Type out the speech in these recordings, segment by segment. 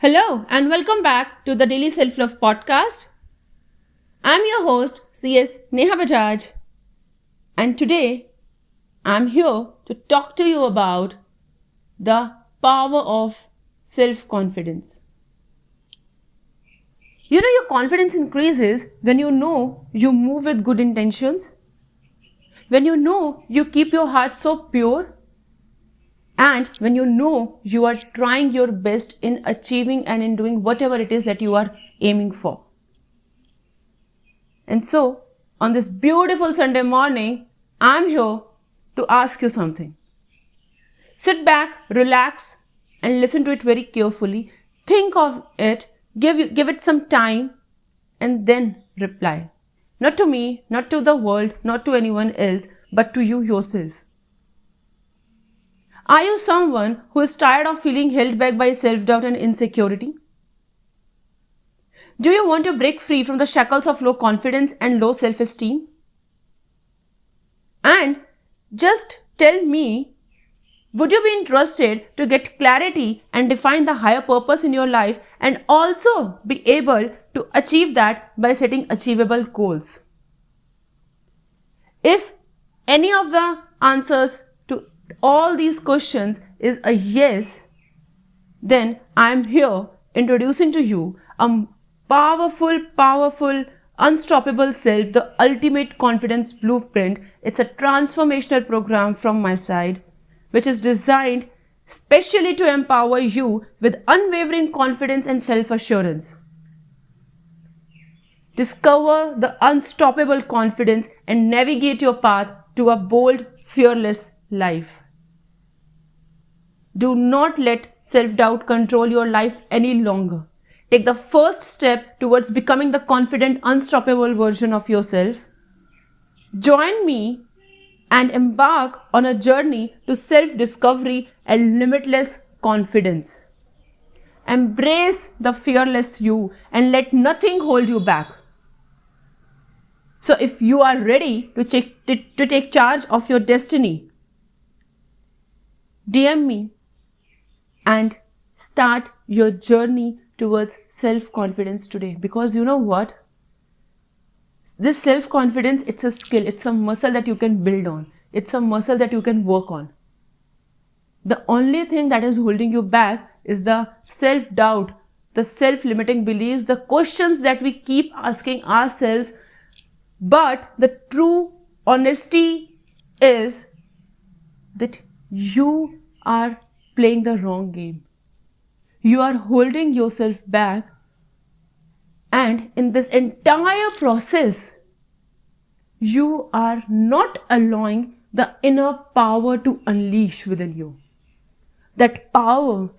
Hello and welcome back to the Daily Self Love Podcast. I'm your host CS Neha Bajaj, and today I'm here to talk to you about the power of self-confidence. Your confidence increases when you know you move with good intentions, when you know you keep your heart so pure, and when you know you are trying your best in achieving and in doing whatever it is that you are aiming for. And so, on this beautiful Sunday morning, I'm here to ask you something. Sit back, relax, and listen to it very carefully. Think of it, give it some time, and then reply. Not to me, not to the world, not to anyone else, but to you yourself. Are you someone who is tired of feeling held back by self-doubt and insecurity? Do you want to break free from the shackles of low confidence and low self-esteem? And just tell me, would you be interested to get clarity and define the higher purpose in your life and also be able to achieve that by setting achievable goals? If any of the answers to all these questions is a yes, then I am here introducing to you a powerful, unstoppable self, the ultimate confidence blueprint. It's a transformational program from my side, which is designed specially to empower you with unwavering confidence and self-assurance. Discover the unstoppable confidence and navigate your path to a bold, fearless life. Do not let self-doubt control your life any longer. Take the first step towards becoming the confident, unstoppable version of yourself. Join me and embark on a journey to self-discovery and limitless confidence. Embrace the fearless you and let nothing hold you back. So if you are ready to take charge of your destiny, DM me and start your journey towards self-confidence today. Because you know what? This self-confidence, it's a skill, it's a muscle that you can build on. It's a muscle that you can work on. The only thing that is holding you back is the self-doubt, the self-limiting beliefs, the questions that we keep asking ourselves. But the true honesty is that you are playing the wrong game. You are holding yourself back, and in this entire process, you are not allowing the inner power to unleash within you. That power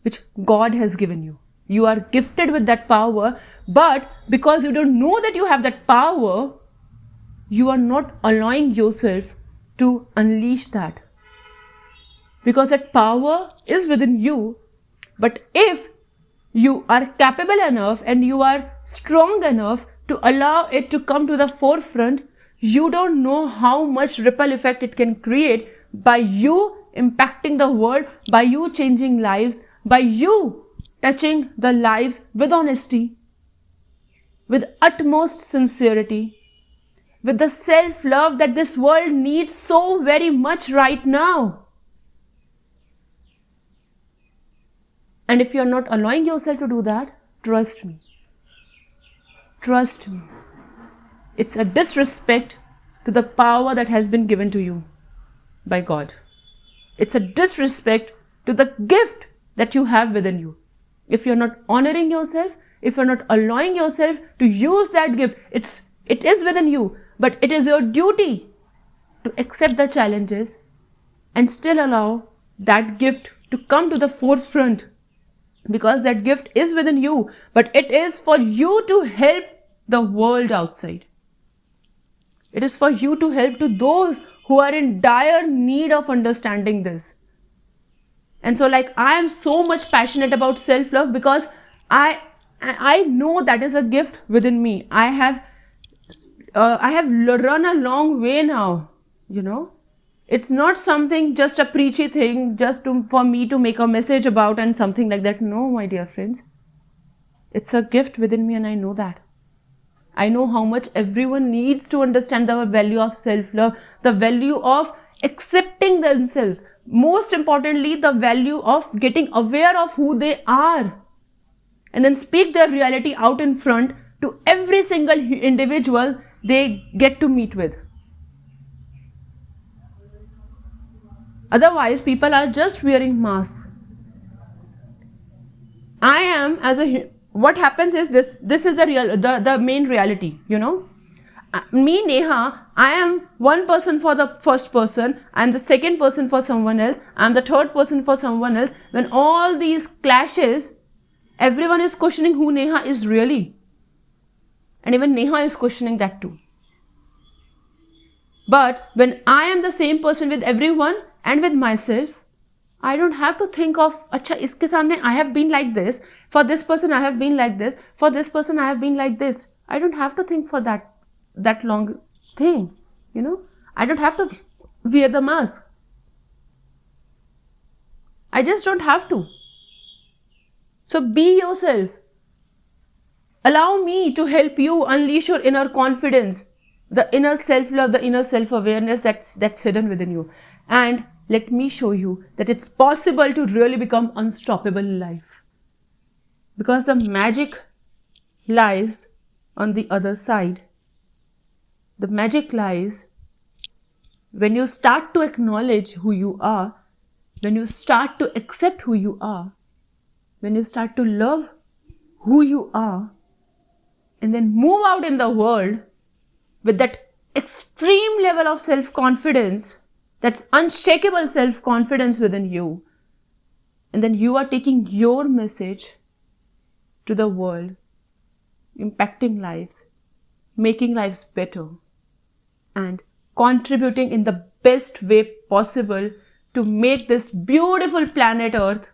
which God has given you. You are gifted with that power, but because you don't know that you have that power, you are not allowing yourself to unleash that. Because that power is within you. But if you are capable enough and you are strong enough to allow it to come to the forefront, you don't know how much ripple effect it can create by you impacting the world, by you changing lives, by you touching the lives with honesty, with utmost sincerity, with the self-love that this world needs so very much right now. And if you are not allowing yourself to do that, trust me. Trust me. It's a disrespect to the power that has been given to you by God. It's a disrespect to the gift that you have within you. If you're not honoring yourself, if you're not allowing yourself to use that gift, it is within you, but it is your duty to accept the challenges and still allow that gift to come to the forefront. Because that gift is within you, but it is for you to help the world outside. It is for you to help to those who are in dire need of understanding this. And so I am so much passionate about self-love because I know that is a gift within me. I have run a long way now, It's not something just a preachy thing for me to make a message about and something like that. No, my dear friends. It's a gift within me and I know that. I know how much everyone needs to understand the value of self-love, the value of accepting themselves. Most importantly, the value of getting aware of who they are. And then speak their reality out in front to every single individual they get to meet with. Otherwise, people are just wearing masks. I am what happens is this is the main reality, Me, Neha, I am one person for the first person, I am the second person for someone else, I am the third person for someone else. When all these clashes, everyone is questioning who Neha is really. And even Neha is questioning that too. But when I am the same person with everyone and with myself, I don't have to think of, acha, iske samne I have been like this, for this person I have been like this, for this person I have been like this. I don't have to think for that long thing, I don't have to wear the mask. I just don't have to. So be yourself. Allow me to help you unleash your inner confidence, the inner self-love, the inner self-awareness that's hidden within you. And let me show you that it's possible to really become unstoppable in life. Because the magic lies on the other side. The magic lies when you start to acknowledge who you are, when you start to accept who you are, when you start to love who you are, and then move out in the world with that extreme level of self-confidence, that's unshakable self-confidence within you. And then you are taking your message to the world, impacting lives, making lives better, and contributing in the best way possible to make this beautiful planet Earth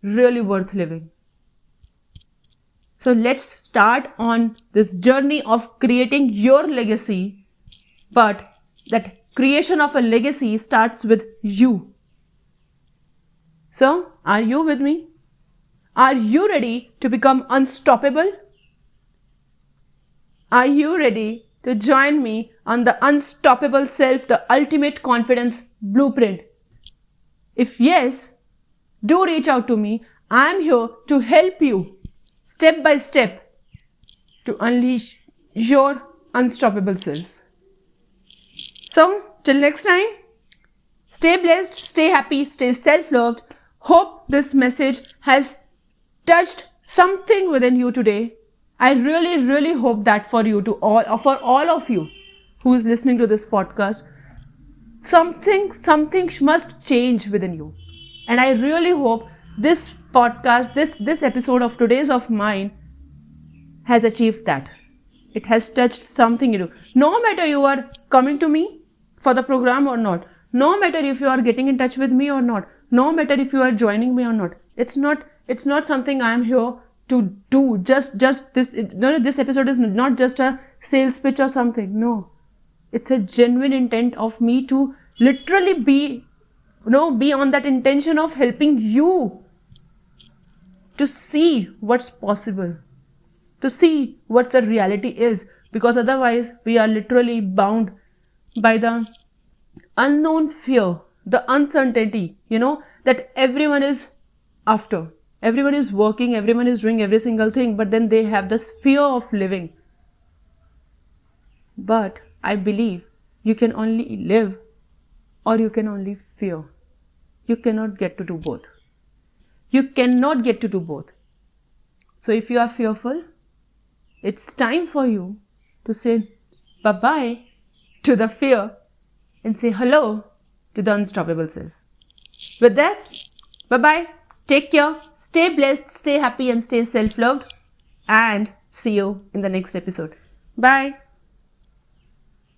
really worth living. So let's start on this journey of creating your legacy, but that creation of a legacy starts with you. So, are you with me? Are you ready to become unstoppable? Are you ready to join me on the Unstoppable Self, the Ultimate Confidence Blueprint? If yes, do reach out to me. I am here to help you step by step to unleash your unstoppable self. So, till next time, stay blessed, stay happy, stay self-loved. Hope this message has touched something within you today. I really, really hope that for all of you who is listening to this podcast, something must change within you. And I really hope this podcast, this episode of today's of mine has achieved that. It has touched something in you. No matter you are coming to me for the program or not, no matter if you are getting in touch with me or not, no matter if you are joining me or not, it's not something I am here to do. Just this. No, this episode is not just a sales pitch or something. No, it's a genuine intent of me to literally be on that intention of helping you to see what's possible, to see what the reality is, because otherwise we are literally bound by the unknown fear, the uncertainty, that everyone is after. Everyone is working, everyone is doing every single thing, but then they have this fear of living. But I believe you can only live or you can only fear. You cannot get to do both. You cannot get to do both. So if you are fearful, it's time for you to say bye-bye to the fear and say hello to the unstoppable self. With that, bye-bye. Take care. Stay blessed, stay happy and stay self-loved. And see you in the next episode. Bye.